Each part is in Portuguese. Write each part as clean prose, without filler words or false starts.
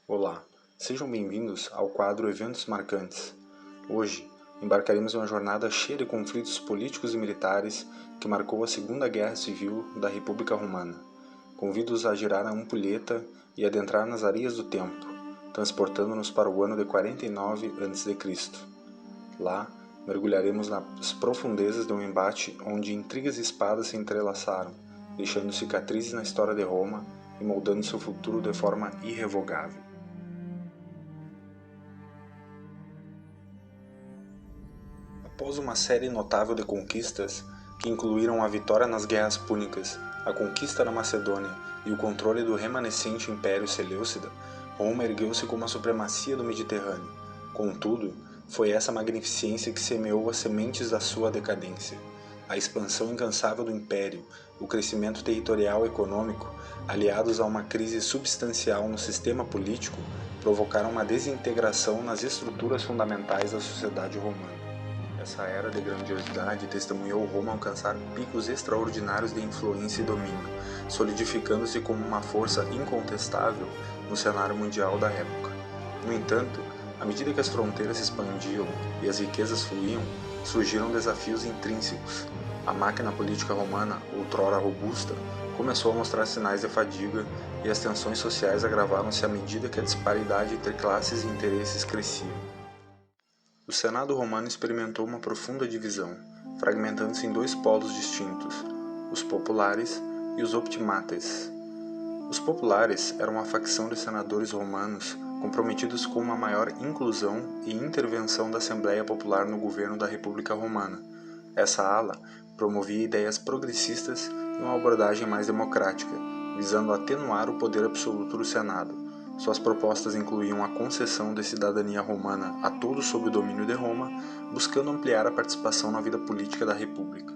Olá, sejam bem-vindos ao quadro Eventos Marcantes. Hoje, embarcaremos em uma jornada cheia de conflitos políticos e militares que marcou a Segunda Guerra Civil da República Romana. Convido-os a girar a ampulheta e adentrar nas areias do tempo, transportando-nos para o ano de 49 a.C. Lá, mergulharemos nas profundezas de um embate onde intrigas e espadas se entrelaçaram, deixando cicatrizes na história de Roma e moldando seu futuro de forma irrevogável. Após uma série notável de conquistas, que incluíram a vitória nas guerras púnicas, a conquista da Macedônia e o controle do remanescente Império Seleucida, Roma ergueu-se como a supremacia do Mediterrâneo. Contudo, foi essa magnificência que semeou as sementes da sua decadência. A expansão incansável do Império, o crescimento territorial e econômico, aliados a uma crise substancial no sistema político, provocaram uma desintegração nas estruturas fundamentais da sociedade romana. Essa era de grandiosidade testemunhou Roma alcançar picos extraordinários de influência e domínio, solidificando-se como uma força incontestável no cenário mundial da época. No entanto, à medida que as fronteiras se expandiam e as riquezas fluíam, surgiram desafios intrínsecos. A máquina política romana, outrora robusta, começou a mostrar sinais de fadiga e as tensões sociais agravaram-se à medida que a disparidade entre classes e interesses crescia. O Senado romano experimentou uma profunda divisão, fragmentando-se em dois polos distintos, os populares e os optimates. Os populares eram uma facção de senadores romanos comprometidos com uma maior inclusão e intervenção da Assembleia Popular no governo da República Romana. Essa ala promovia ideias progressistas e uma abordagem mais democrática, visando atenuar o poder absoluto do Senado. Suas propostas incluíam a concessão de cidadania romana a todos sob o domínio de Roma, buscando ampliar a participação na vida política da República.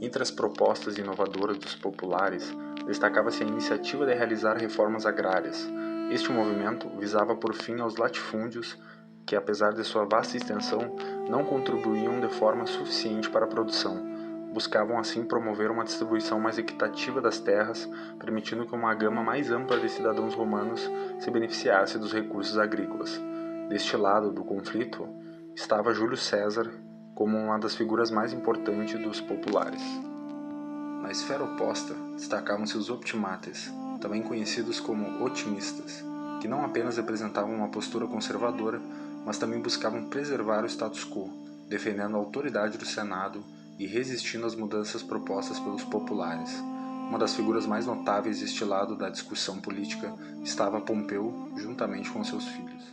Entre as propostas inovadoras dos populares, destacava-se a iniciativa de realizar reformas agrárias. Este movimento visava por fim aos latifúndios, que apesar de sua vasta extensão, não contribuíam de forma suficiente para a produção. Buscavam assim promover uma distribuição mais equitativa das terras, permitindo que uma gama mais ampla de cidadãos romanos se beneficiasse dos recursos agrícolas. Deste lado do conflito estava Júlio César como uma das figuras mais importantes dos populares. Na esfera oposta destacavam-se os optimates, também conhecidos como otimistas, que não apenas representavam uma postura conservadora, mas também buscavam preservar o status quo, defendendo a autoridade do Senado e resistindo às mudanças propostas pelos populares. Uma das figuras mais notáveis deste lado da discussão política estava Pompeu, juntamente com seus filhos.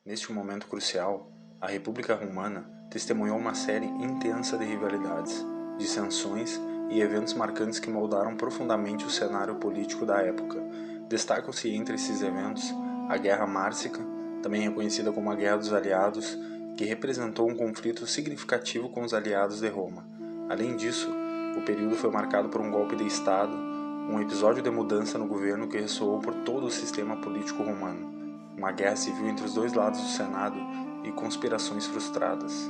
Neste momento crucial, a República Romana testemunhou uma série intensa de rivalidades, dissensões e eventos marcantes que moldaram profundamente o cenário político da época. Destacam-se entre esses eventos a Guerra Márcica, também reconhecida como a Guerra dos Aliados, que representou um conflito significativo com os aliados de Roma. Além disso, o período foi marcado por um golpe de Estado, um episódio de mudança no governo que ressoou por todo o sistema político romano, uma guerra civil entre os dois lados do Senado e conspirações frustradas.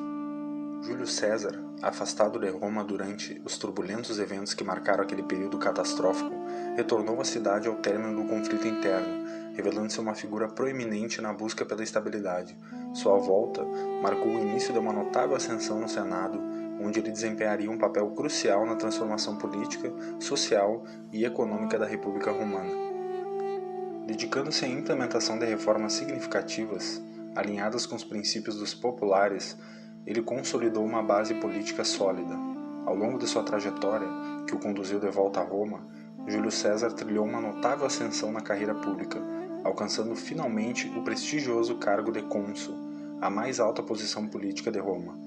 Júlio César, afastado de Roma durante os turbulentos eventos que marcaram aquele período catastrófico, retornou à cidade ao término do conflito interno, revelando-se uma figura proeminente na busca pela estabilidade. Sua volta marcou o início de uma notável ascensão no Senado, onde ele desempenharia um papel crucial na transformação política, social e econômica da República Romana. Dedicando-se à implementação de reformas significativas, alinhadas com os princípios dos populares, ele consolidou uma base política sólida. Ao longo de sua trajetória, que o conduziu de volta a Roma, Júlio César trilhou uma notável ascensão na carreira pública, alcançando finalmente o prestigioso cargo de cônsul, a mais alta posição política de Roma.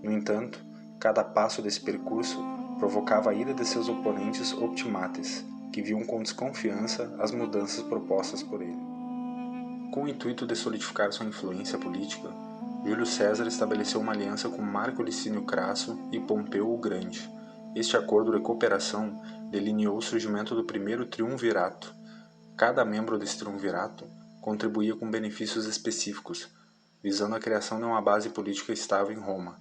No entanto, cada passo desse percurso provocava a ira de seus oponentes optimates, que viam com desconfiança as mudanças propostas por ele. Com o intuito de solidificar sua influência política, Júlio César estabeleceu uma aliança com Marco Licínio Crasso e Pompeu o Grande. Este acordo de cooperação delineou o surgimento do primeiro triunvirato. Cada membro desse triunvirato contribuía com benefícios específicos, visando a criação de uma base política estável em Roma.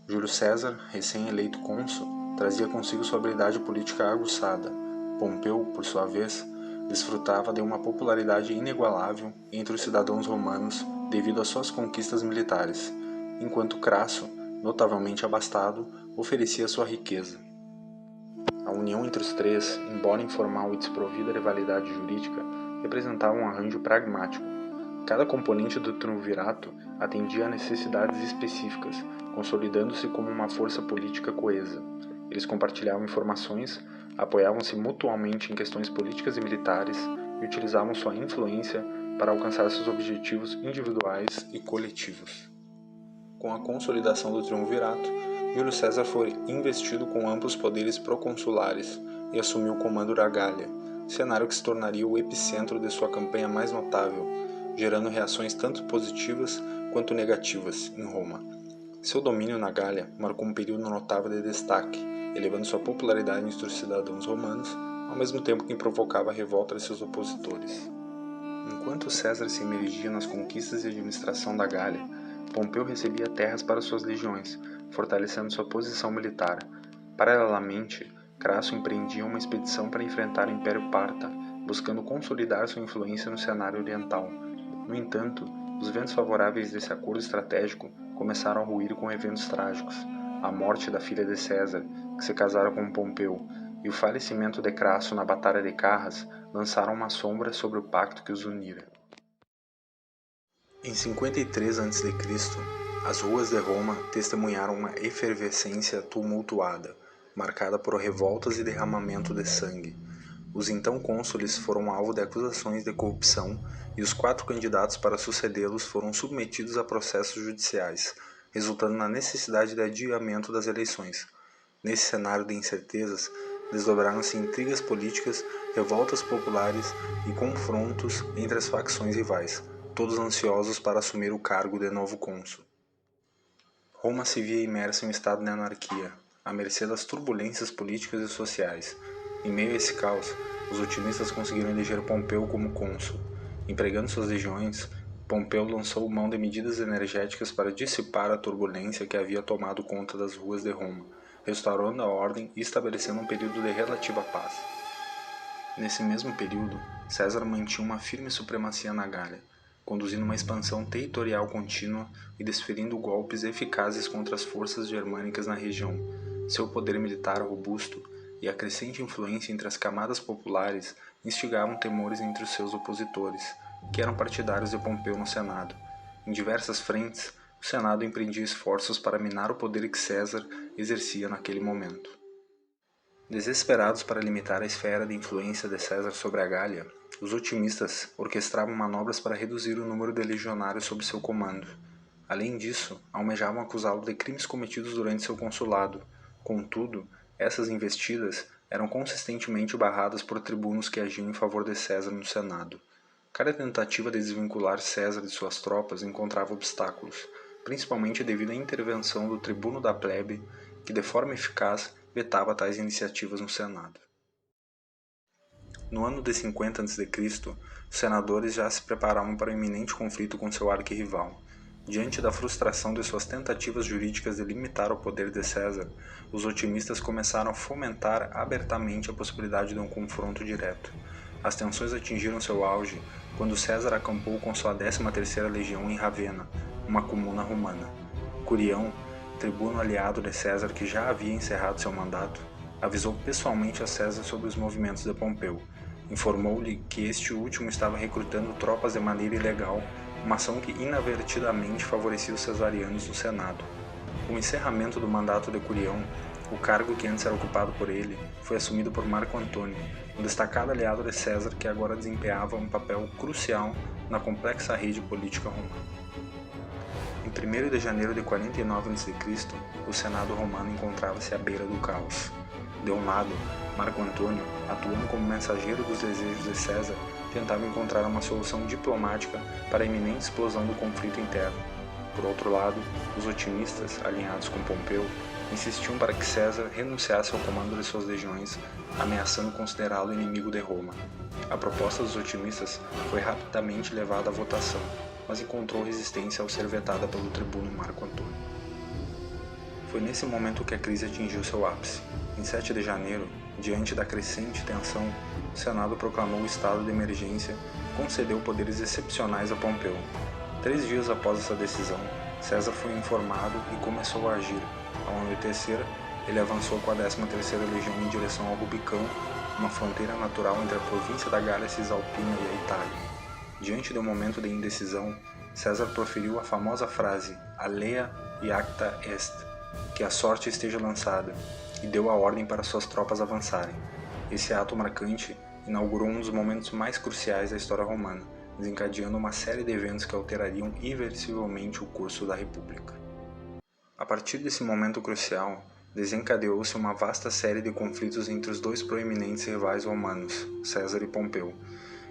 Júlio César, recém-eleito cônsul, trazia consigo sua habilidade política aguçada. Pompeu, por sua vez, desfrutava de uma popularidade inigualável entre os cidadãos romanos devido às suas conquistas militares, enquanto Crasso, notavelmente abastado, oferecia sua riqueza. A união entre os três, embora informal e desprovida de validade jurídica, representava um arranjo pragmático. Cada componente do triunvirato atendia a necessidades específicas, consolidando-se como uma força política coesa. Eles compartilhavam informações, apoiavam-se mutuamente em questões políticas e militares e utilizavam sua influência para alcançar seus objetivos individuais e coletivos. Com a consolidação do triunvirato, Júlio César foi investido com amplos poderes proconsulares e assumiu o comando da Gália, cenário que se tornaria o epicentro de sua campanha mais notável, gerando reações tanto positivas quanto negativas em Roma. Seu domínio na Gália marcou um período notável de destaque, elevando sua popularidade entre os cidadãos romanos, ao mesmo tempo que provocava a revolta de seus opositores. Enquanto César se emergia nas conquistas e administração da Gália, Pompeu recebia terras para suas legiões, fortalecendo sua posição militar. Paralelamente, Crasso empreendia uma expedição para enfrentar o Império Parta, buscando consolidar sua influência no cenário oriental. No entanto, os ventos favoráveis desse acordo estratégico começaram a ruir com eventos trágicos. A morte da filha de César, que se casara com Pompeu, e o falecimento de Crasso na Batalha de Carras lançaram uma sombra sobre o pacto que os unira. Em 53 a.C., as ruas de Roma testemunharam uma efervescência tumultuada, marcada por revoltas e derramamento de sangue. Os então cônsules foram alvo de acusações de corrupção e os 4 candidatos para sucedê-los foram submetidos a processos judiciais, resultando na necessidade de adiamento das eleições. Nesse cenário de incertezas, desdobraram-se intrigas políticas, revoltas populares e confrontos entre as facções rivais, todos ansiosos para assumir o cargo de novo cônsul. Roma se via imersa em um estado de anarquia, à mercê das turbulências políticas e sociais. Em meio a esse caos, os otimistas conseguiram eleger Pompeu como cônsul. Empregando suas legiões, Pompeu lançou mão de medidas energéticas para dissipar a turbulência que havia tomado conta das ruas de Roma, restaurando a ordem e estabelecendo um período de relativa paz. Nesse mesmo período, César mantinha uma firme supremacia na Gália, conduzindo uma expansão territorial contínua e desferindo golpes eficazes contra as forças germânicas na região. Seu poder militar robusto e a crescente influência entre as camadas populares instigavam temores entre os seus opositores, que eram partidários de Pompeu no Senado. Em diversas frentes, o Senado empreendia esforços para minar o poder que César exercia naquele momento. Desesperados para limitar a esfera de influência de César sobre a Gália, os otimistas orquestravam manobras para reduzir o número de legionários sob seu comando. Além disso, almejavam acusá-lo de crimes cometidos durante seu consulado. Contudo, essas investidas eram consistentemente barradas por tribunos que agiam em favor de César no Senado. Cada tentativa de desvincular César de suas tropas encontrava obstáculos, principalmente devido à intervenção do tribuno da plebe, que de forma eficaz vetava tais iniciativas no Senado. No ano de 50 a.C., os senadores já se preparavam para um iminente conflito com seu arquirrival. Diante da frustração de suas tentativas jurídicas de limitar o poder de César, os otimistas começaram a fomentar abertamente a possibilidade de um confronto direto. As tensões atingiram seu auge quando César acampou com sua 13ª Legião em Ravenna, uma comuna romana. Curião, tribuno aliado de César que já havia encerrado seu mandato, avisou pessoalmente a César sobre os movimentos de Pompeu. Informou-lhe que este último estava recrutando tropas de maneira ilegal, uma ação que inadvertidamente favorecia os cesarianos no Senado. Com o encerramento do mandato de Curião, o cargo que antes era ocupado por ele foi assumido por Marco Antônio, um destacado aliado de César que agora desempenhava um papel crucial na complexa rede política romana. Em 1º de janeiro de 49 a.C., o Senado romano encontrava-se à beira do caos. De um lado, Marco Antônio, atuando como mensageiro dos desejos de César, tentava encontrar uma solução diplomática para a iminente explosão do conflito interno. Por outro lado, os otimistas, alinhados com Pompeu, insistiam para que César renunciasse ao comando de suas legiões, ameaçando considerá-lo inimigo de Roma. A proposta dos otimistas foi rapidamente levada à votação, mas encontrou resistência ao ser vetada pelo tribuno Marco Antônio. Foi nesse momento que a crise atingiu seu ápice. Em 7 de janeiro, Diante da crescente tensão, o Senado proclamou o estado de emergência e concedeu poderes excepcionais a Pompeu. 3 dias após essa decisão, César foi informado e começou a agir. Ao anoitecer, ele avançou com a 13ª Legião em direção ao Rubicão, uma fronteira natural entre a província da Gália Cisalpina e a Itália. Diante de um momento de indecisão, César proferiu a famosa frase "Alea iacta est", que a sorte esteja lançada, e deu a ordem para suas tropas avançarem. Esse ato marcante inaugurou um dos momentos mais cruciais da história romana, desencadeando uma série de eventos que alterariam irreversivelmente o curso da República. A partir desse momento crucial, desencadeou-se uma vasta série de conflitos entre os dois proeminentes rivais romanos, César e Pompeu.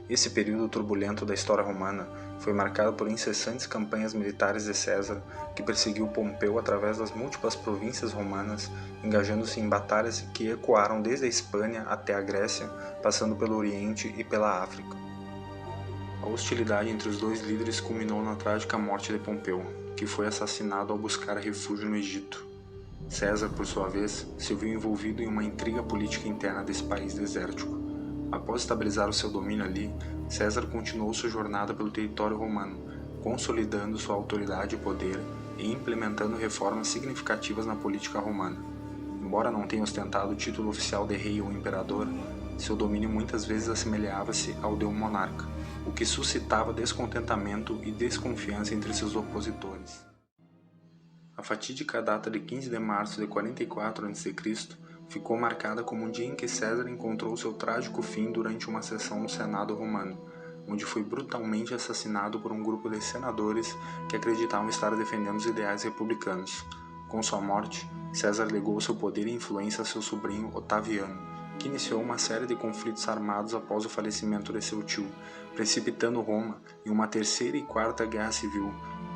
Esse período turbulento da história romana foi marcado por incessantes campanhas militares de César, que perseguiu Pompeu através das múltiplas províncias romanas, engajando-se em batalhas que ecoaram desde a Espanha até a Grécia, passando pelo Oriente e pela África. A hostilidade entre os dois líderes culminou na trágica morte de Pompeu, que foi assassinado ao buscar refúgio no Egito. César, por sua vez, se viu envolvido em uma intriga política interna desse país desértico. Após estabilizar o seu domínio ali, César continuou sua jornada pelo território romano, consolidando sua autoridade e poder e implementando reformas significativas na política romana. Embora não tenha ostentado o título oficial de rei ou imperador, seu domínio muitas vezes assemelhava-se ao de um monarca, o que suscitava descontentamento e desconfiança entre seus opositores. A fatídica data de 15 de março de 44 a.C. ficou marcada como um dia em que César encontrou seu trágico fim durante uma sessão no Senado romano, onde foi brutalmente assassinado por um grupo de senadores que acreditavam estar defendendo os ideais republicanos. Com sua morte, César legou seu poder e influência a seu sobrinho Otaviano, que iniciou uma série de conflitos armados após o falecimento de seu tio, precipitando Roma em uma terceira e quarta guerra civil,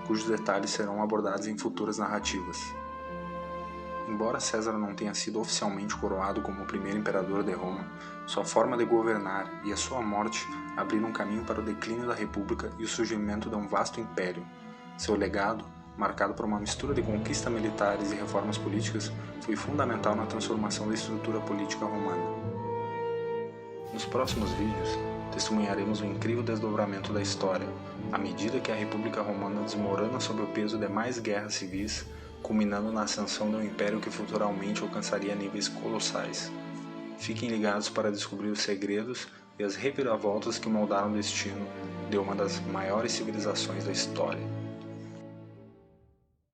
cujos detalhes serão abordados em futuras narrativas. Embora César não tenha sido oficialmente coroado como o primeiro imperador de Roma, sua forma de governar e a sua morte abriram um caminho para o declínio da República e o surgimento de um vasto império. Seu legado, marcado por uma mistura de conquistas militares e reformas políticas, foi fundamental na transformação da estrutura política romana. Nos próximos vídeos, testemunharemos o incrível desdobramento da história, à medida que a República Romana desmorona sob o peso de mais guerras civis, culminando na ascensão de um império que futuramente alcançaria níveis colossais. Fiquem ligados para descobrir os segredos e as reviravoltas que moldaram o destino de uma das maiores civilizações da história.